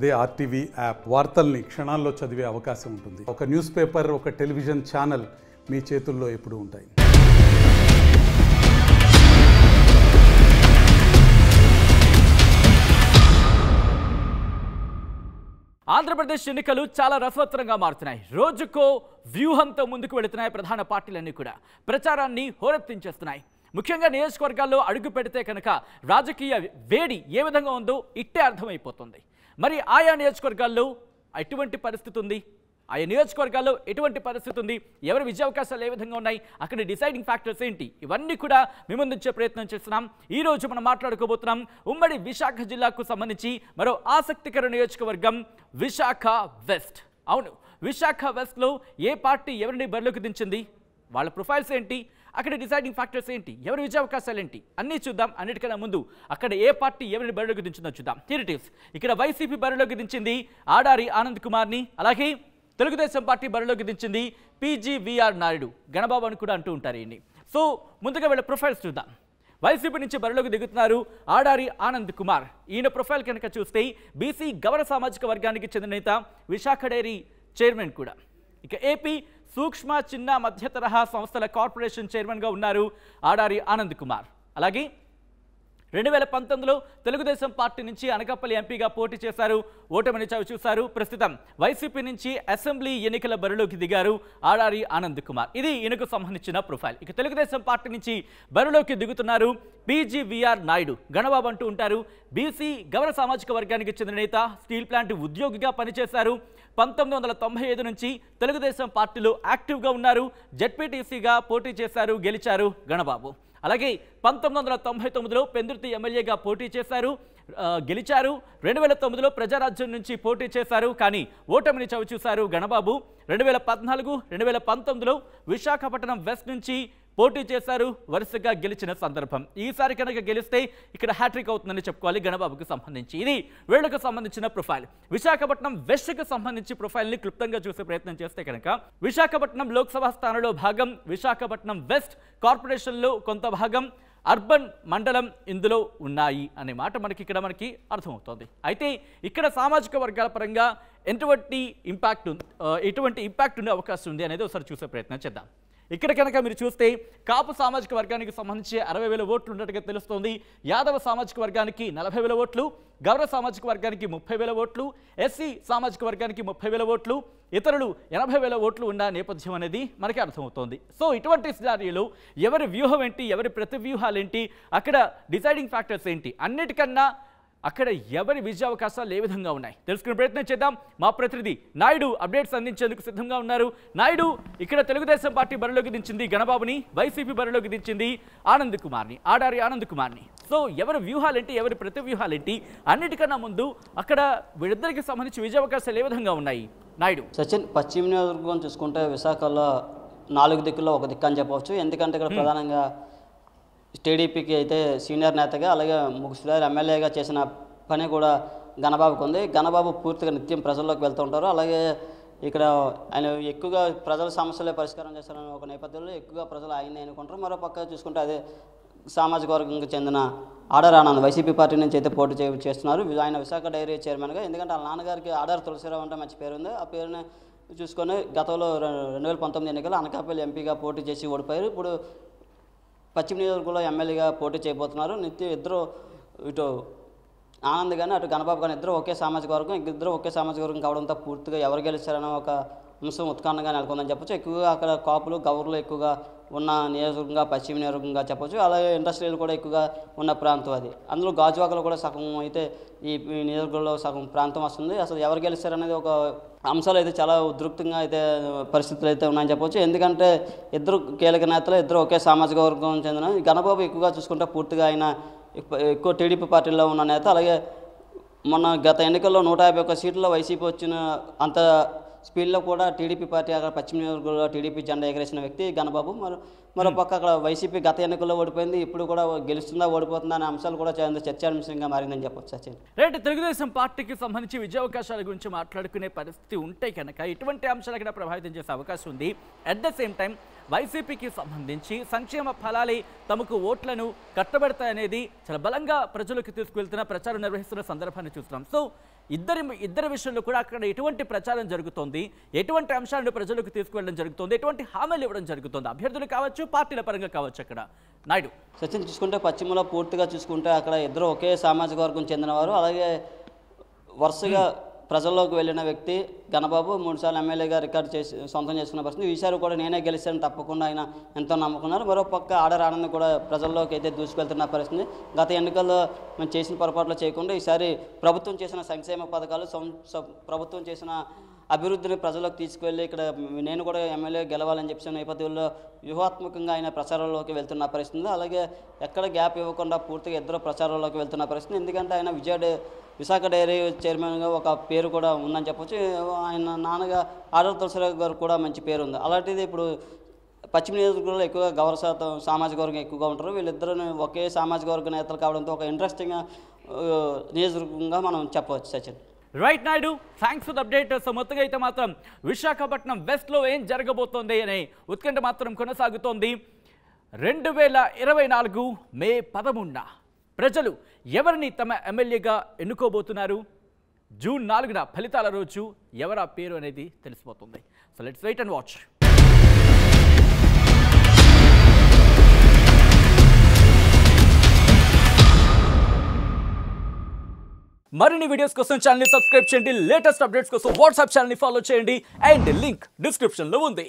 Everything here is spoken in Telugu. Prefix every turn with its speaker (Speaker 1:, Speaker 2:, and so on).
Speaker 1: అదే ఆర్టీవీ యాప్ వార్తల్ని క్షణాల్లో చదివే అవకాశం ఉంటుంది. ఒక న్యూస్ పేపర్, ఒక టెలివిజన్ ఛానల్ మీ చేతుల్లో ఎప్పుడూ ఉంటాయి.
Speaker 2: ఆంధ్రప్రదేశ్ ఎన్నికలు చాలా రసవత్తరంగా మారుతున్నాయి. రోజుకో వ్యూహంతో ముందుకు వెళుతున్నాయి ప్రధాన పార్టీలన్నీ కూడా. ప్రచారాన్ని హోరెత్తించేస్తున్నాయి. ముఖ్యంగా నియోజకవర్గాల్లో అడుగు పెడితే కనుక రాజకీయ వేడి ఏ విధంగా ఉందో ఇట్టే అర్థమైపోతుంది. మరి ఆయా నియోజకవర్గాల్లో ఎటువంటి పరిస్థితి ఉంది, ఆయా నియోజకవర్గాల్లో ఎటువంటి పరిస్థితి ఉంది, ఎవరి విజయావకాశాలు ఏ విధంగా ఉన్నాయి, అక్కడ డిసైడింగ్ ఫ్యాక్టర్స్ ఏంటి, ఇవన్నీ కూడా మీ ముందుంచే ప్రయత్నం చేస్తున్నాం. ఈరోజు మనం మాట్లాడుకోబోతున్నాం ఉమ్మడి విశాఖ జిల్లాకు సంబంధించి మరో ఆసక్తికర నియోజకవర్గం విశాఖ వెస్ట్. అవును, విశాఖ వెస్ట్లో ఏ పార్టీ ఎవరిని బరిలోకి దించింది, వాళ్ళ ప్రొఫైల్స్ ఏంటి, అక్కడ డిసైడింగ్ ఫ్యాక్టర్స్ ఏంటి, ఎవరి విజయావకాశాలు ఏంటి అన్నీ చూద్దాం. అన్నిటికన్నా ముందు అక్కడ ఏ పార్టీ ఎవరిని బరిలోకి దించిందో చూద్దాం. హిరిటివ్స్ ఇక్కడ వైసీపీ బరిలోకి దించింది ఆడారి ఆనంద్ కుమార్ని, అలాగే తెలుగుదేశం పార్టీ బరిలోకి దించింది పీజీవీఆర్ నాయుడు, గణబాబు అని కూడా అంటూ ఉంటారు ఈయన్ని. సో ముందుగా వీళ్ళ ప్రొఫైల్స్ చూద్దాం. వైసీపీ నుంచి బరిలోకి దిగుతున్నారు ఆడారి ఆనంద్ కుమార్. ఈయన ప్రొఫైల్ కనుక చూస్తే బీసీ గౌర సామాజిక వర్గానికి చెందిన నేత, విశాఖ డైరీ చైర్మన్ కూడా. ఇక ఏపీ సూక్ష్మ చిన్న మధ్య తరహా సంస్థల కార్పొరేషన్ చైర్మన్గా ఉన్నారు ఆడారి ఆనంద్ కుమార్. అలాగే 2019లో తెలుగుదేశం పార్టీ నుంచి అనకాపల్లి ఎంపీగా పోటీ చేశారు, ఓటమిని చవిచూశారు. ప్రస్తుతం వైసీపీ నుంచి అసెంబ్లీ ఎన్నికల బరిలోకి దిగారు ఆడారి ఆనంద్ కుమార్. ఇది ఈయనకు సంబంధించిన ప్రొఫైల్. ఇక తెలుగుదేశం పార్టీ నుంచి బరిలోకి దిగుతున్నారు పీజీవీఆర్ నాయుడు, గణబాబు అంటూ ఉంటారు. బీసీ గౌర సామాజిక వర్గానికి చెందిన నేత, స్టీల్ ప్లాంట్ ఉద్యోగిగా పనిచేశారు. 1995 నుంచి తెలుగుదేశం పార్టీలో యాక్టివ్గా ఉన్నారు. జెడ్పీటీసీగా పోటీ చేశారు, గెలిచారు గణబాబు. అలాగే 1999లో పెందుర్తి ఎమ్మెల్యేగా పోటీ చేశారు, గెలిచారు. 2009లో ప్రజారాజ్యం నుంచి పోటీ చేశారు, కానీ ఓటమిని చవిచూశారు గణబాబు. 2014, 2019లో విశాఖపట్నం వెస్ట్ నుంచి పోటీ చేశారు, వరుసగా గెలిచిన సందర్భం. ఈసారి కనుక గెలిస్తే ఇక్కడ హ్యాట్రిక్ అవుతుందని చెప్పుకోవాలి గణబాబుకు సంబంధించి. ఇది వీళ్లకు సంబంధించిన ప్రొఫైల్. విశాఖపట్నం వెస్ట్కి సంబంధించి ప్రొఫైల్ని క్లుప్తంగా చూసే ప్రయత్నం చేస్తే కనుక విశాఖపట్నం లోక్సభ స్థానంలో భాగం, విశాఖపట్నం వెస్ట్ కార్పొరేషన్లో కొంత భాగం, అర్బన్ మండలం ఇందులో ఉన్నాయి అనే మాట మనకి అర్థమవుతుంది. అయితే ఇక్కడ సామాజిక వర్గాల పరంగా ఎటువంటి ఇంపాక్ట్ ఉండే అవకాశం ఉంది అనేది ఒకసారి చూసే ప్రయత్నం చేద్దాం. ఇక్కడ కనుక మీరు చూస్తే కాపు సామాజిక వర్గానికి సంబంధించి 60,000 ఓట్లు ఉన్నట్టుగా తెలుస్తోంది. యాదవ సామాజిక వర్గానికి 40,000 ఓట్లు, గౌర సామాజిక వర్గానికి 30,000 ఓట్లు, ఎస్సీ సామాజిక వర్గానికి 30,000 ఓట్లు, ఇతరులు 80,000 ఓట్లు ఉన్న నేపథ్యం అనేది మనకి అర్థమవుతోంది. సో ఇటువంటి సినారియోలో ఎవరి వ్యూహం ఏంటి, ఎవరి ప్రతి వ్యూహాలు ఏంటి, అక్కడ డిసైడింగ్ ఫ్యాక్టర్స్ ఏంటి, అన్నిటికన్నా అక్కడ ఎవరి విజయావకాశాలు ఏ విధంగా ఉన్నాయి తెలుసుకునే ప్రయత్నం చేద్దాం. మా ప్రతినిధి నాయుడు అప్డేట్స్ అందించేందుకు సిద్ధంగా ఉన్నారు. నాయుడు, ఇక్కడ తెలుగుదేశం పార్టీ బరిలోకి దించింది గణబాబుని, వైసీపీ బరిలోకి దించింది ఆనంద్ కుమార్ని, ఆడారి ఆనంద్ కుమార్ని. సో ఎవరి వ్యూహాలేంటి, ఎవరి ప్రతి వ్యూహాలేంటి, అన్నిటికన్నా ముందు అక్కడ వీళ్ళిద్దరికి సంబంధించి విజయావకాశాలు ఏ విధంగా ఉన్నాయి నాయుడు?
Speaker 3: సచిన్, పశ్చిమ నియోజకవర్గం చూసుకుంటే విశాఖలో 4 దిక్కుల్లో ఒక దిక్కు అని చెప్పవచ్చు. ఎందుకంటే ఇక్కడ ప్రధానంగా టీడీపీకి అయితే సీనియర్ నేతగా, అలాగే ముగ్గురు ఎమ్మెల్యేగా చేసిన పని కూడా గణబాబుకు ఉంది. గణబాబు పూర్తిగా నిత్యం ప్రజల్లోకి వెళ్తూ ఉంటారు. అలాగే ఇక్కడ ఆయన ఎక్కువగా ప్రజల సమస్యలే పరిష్కారం చేస్తారని ఒక నేపథ్యంలో ఎక్కువగా ప్రజలు ఆయన్ని ఎన్నుకుంటారు. మరో పక్క చూసుకుంటే అదే సామాజిక వర్గంకి చెందిన ఆడారి ఆనంద్ వైసీపీ పార్టీ నుంచి అయితే పోటీ చేస్తున్నారు. ఆయన విశాఖ డైరీ చైర్మన్గా. ఎందుకంటే వాళ్ళ నాన్నగారికి ఆడారి తులసిరావు అంటే మంచి పేరు ఉంది. ఆ పేరుని చూసుకొని గతంలో 2019 ఎన్నికల్లో అనకాపల్లి ఎంపీగా పోటీ చేసి ఓడిపోయారు. ఇప్పుడు పశ్చిమ నియోజకవర్గంలో ఎమ్మెల్యేగా పోటీ చేయబోతున్నారు. నిత్యం ఇద్దరు, ఇటు ఆనంద్ కానీ అటు గణబాబు కానీ ఇద్దరు ఒకే సామాజిక వర్గం. ఇద్దరు ఒకే సామాజిక వర్గం కావడంతో పూర్తిగా ఎవరు గెలుస్తారనే ఒక అంశం ఉత్కంఠగా నెలకొందని చెప్పొచ్చు. ఎక్కువగా అక్కడ కాపులు గౌరులు ఎక్కువగా ఉన్న నియోజకవర్గంగా పశ్చిమ నియోజకవర్గంగా చెప్పొచ్చు. అలాగే ఇండస్ట్రీలు కూడా ఎక్కువగా ఉన్న ప్రాంతం అది. అందులో గాజువాకలో కూడా సగం అయితే ఈ నియోజకవర్గంలో సగం ప్రాంతం వస్తుంది. అసలు ఎవరు గెలుస్తారనేది ఒక అంశాలు అయితే చాలా ఉద్రిక్తంగా అయితే పరిస్థితులు అయితే ఉన్నాయని చెప్పవచ్చు. ఎందుకంటే ఇద్దరు కీలక నేతలు, ఇద్దరు ఒకే సామాజిక వర్గం చెందిన. గణబాబు ఎక్కువగా చూసుకుంటే పూర్తిగా ఆయన ఎక్కువ టీడీపీ పార్టీలో ఉన్న నేత. అలాగే మొన్న గత ఎన్నికల్లో 151 సీట్లలో వైసీపీ వచ్చిన అంత స్పీడ్లో కూడా టీడీపీ పార్టీ అక్కడ పశ్చిమ నియోజకవర్గంలో టీడీపీ జెండా ఎగరేసిన వ్యక్తి గణబాబు. మరో పక్క అక్కడ వైసీపీ గత ఎన్నికల్లో ఓడిపోయింది, ఇప్పుడు కూడా గెలుస్తుందా ఓడిపోతుందా అనే అంశాలు కూడా చర్చాంశంగా మారిందని చెప్పొచ్చు. సచిన్,
Speaker 2: రైట్, తెలుగుదేశం పార్టీకి సంబంధించి విజయావకాశాల గురించి మాట్లాడుకునే పరిస్థితి ఉంటే కనుక ఇటువంటి అంశాలు కూడా ప్రభావితం చేసే అవకాశం ఉంది. అట్ ద సేమ్ టైం వైసీపీకి సంబంధించి సంక్షేమ ఫలాలే తమకు ఓట్లను కట్టబెడతాయనేది చాలా బలంగా ప్రజలకు తీసుకువెళ్తున్న, ప్రచారం నిర్వహిస్తున్న సందర్భాన్ని చూస్తున్నాం. సో ఇద్దరి విషయంలో కూడా అక్కడ ఎటువంటి ప్రచారం జరుగుతోంది, ఎటువంటి అంశాలను ప్రజలకు తీసుకువెళ్ళడం జరుగుతుంది, ఎటువంటి హామీలు ఇవ్వడం జరుగుతుంది, అభ్యర్థులు కావచ్చు, పార్టీల పరంగా కావచ్చు. అక్కడ నాయుడు
Speaker 3: సచిన్ చూసుకుంటే పశ్చిమలో పూర్తిగా చూసుకుంటే అక్కడ ఇద్దరు ఒకే సామాజిక వర్గం చెందినవారు. అలాగే వరుసగా ప్రజల్లోకి వెళ్ళిన వ్యక్తి గణబాబు 3 సార్లు ఎమ్మెల్యేగా రికార్డు చేసి సొంతం చేసుకున్న పరిస్థితి. ఈసారి కూడా నేనే గెలిచాను తప్పకుండా ఆయన ఎంతో నమ్ముకున్నారు. మరోపక్క ఆర్డర్ ఆనంద్ కూడా ప్రజల్లోకి అయితే దూసుకెళ్తున్న పరిస్థితి. గత ఎన్నికల్లో మేము చేసిన పొరపాట్లు చేయకుండా ఈసారి ప్రభుత్వం చేసిన సంక్షేమ పథకాలు, ప్రభుత్వం చేసిన అభివృద్ధిని ప్రజల్లోకి తీసుకువెళ్ళి ఇక్కడ నేను కూడా ఎమ్మెల్యే గెలవాలని చెప్పిన నేపథ్యంలో వ్యూహాత్మకంగా ఆయన ప్రచారంలోకి వెళ్తున్న పరిస్థితి. అలాగే ఎక్కడ గ్యాప్ ఇవ్వకుండా పూర్తిగా ఇద్దరు ప్రచారంలోకి వెళ్తున్న పరిస్థితి. ఎందుకంటే ఆయన విశాఖ డైరీ చైర్మన్గా ఒక పేరు కూడా ఉందని చెప్పొచ్చు. ఆయన నాన్నగా ఆర్డర్ తులసిరావు గారు కూడా మంచి పేరు ఉంది. అలాంటిది ఇప్పుడు పశ్చిమ నియోజకవర్గంలో ఎక్కువగా గౌరవ శాతం సామాజిక వర్గం ఎక్కువగా ఉంటారు. వీళ్ళిద్దరూ ఒకే సామాజిక వర్గ నేతలు కావడంతో ఒక ఇంట్రెస్టింగ్ నియోజకవర్గంగా మనం చెప్పవచ్చు. Sachin
Speaker 2: right Naidu, thanks for the update. So మొత్తంగా అయితే మాత్రం విశాఖపట్నం వెస్ట్లో ఏం జరగబోతోంది అనే ఉత్కంఠ మాత్రం కొనసాగుతోంది. 2024 మే 11న ప్రజలు ఎవరిని తమ ఎమ్మెల్యేగా ఎన్నుకోబోతున్నారు? జూన్ 4న ఫలితాల రోజు ఎవరా పేరు అనేది తెలిసిపోతుంది. So let's wait and watch. మరిన్ని వీడియోస్ కోసం ఛానల్ ని సబ్స్క్రైబ్ చేయండి. లేటెస్ట్ అప్డేట్స్ కోసం వాట్సాప్ ఛానల్ ని ఫాలో చేయండి. అండ్ లింక్ డిస్క్రిప్షన్ లో ఉంది.